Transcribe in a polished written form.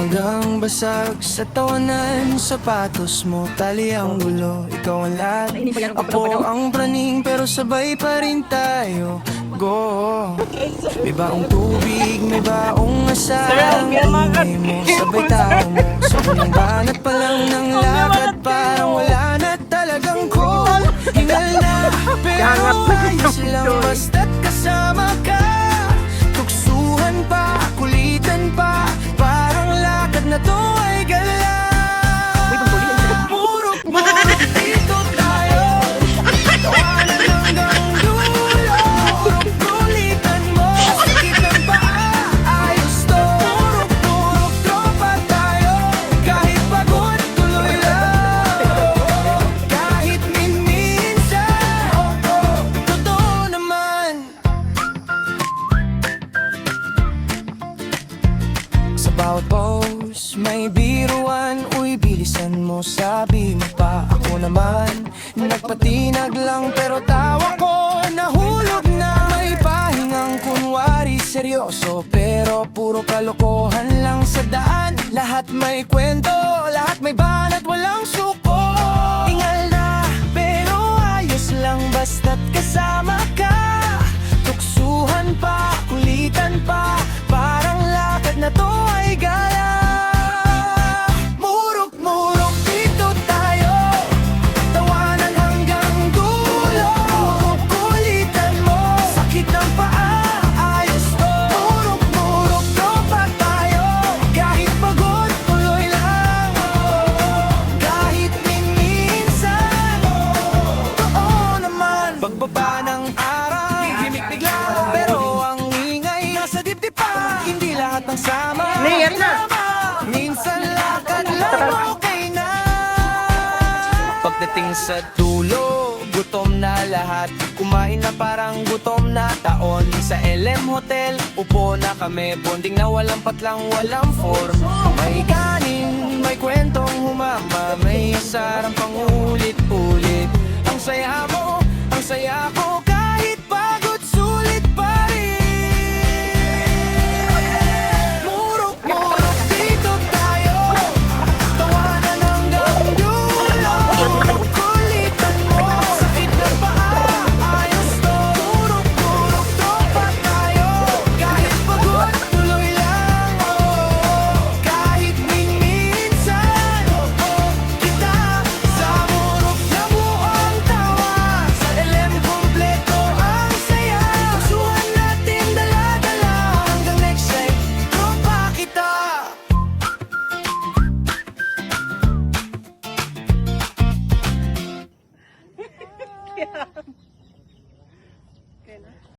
hanggang basag sa tawanan. Sapatos mo, tali ang gulo, ikaw ang lahat. Ako ang praning pero sabay pa rin tayo. Go! May baong tubig, may baong asal. Ingay mo, sabay tao mo. Sa unang banat pa lang ng lakad, parang wala na talagang call. Hingal na, pero ayos lang basta't kasama ka. Tuksuhan pa, kulitan pa, parang lakad na to ay gala. Murok-murok dito tayo, tawanan hanggang dulo. Kulitan mo, sakit ng paa, ayos to. Murok-murok tropa tayo, kahit pagod tuloy lang. Kahit minsan, totoo naman. Sa bawat pose, may biruan. Uy, bilisan mo, sabi mo pa. Ako naman, nagpatinag lang pero tawa ko nahulog na. May pahingang kunwari seryoso, pero puro kalokohan lang sa daan. Lahat may kwento, lahat may banat, walang suko. Tingal na, pero ayos lang basta't kasama ka. Tuksuhan pa, kulitan pa, parang lakad na to ay gala. Murok-murok dito tayo, tawanan hanggang dulo. Kulitan mo, sakit ng paa, ayos to. Murok-murok tropa tayo, kahit pagod tuloy lang. Kahit minsan, totoo naman. Pagbaba ng araw, himik bigla, pero ang ingay nasa dibdib pa. Hindi lahat ng sama minsan lakad lang okay na. Pagdating sa dulo, gutom na lahat. Kumain na parang gutom na taon. Sa LM Hotel, upo na kami. Bonding na walang patlang, walang form. May kanin, may kwentong humama, may sarang pangulit-ulit. Ang saya mo, ang saya ko, kahit pagod sulit pa rin. Murok-murok dito tayo, tawanan hanggang dulo. Kulitan mo, sakit ng paa, ayos to. Murok-murok tropa tayo, kahit pagod tuloy lang. Kahit minsan, kita sa murok na buong tawa. Sa LM kompleto ang saya. Pusuhan natin dala-dala hanggang next time, tropa kita. Yeah.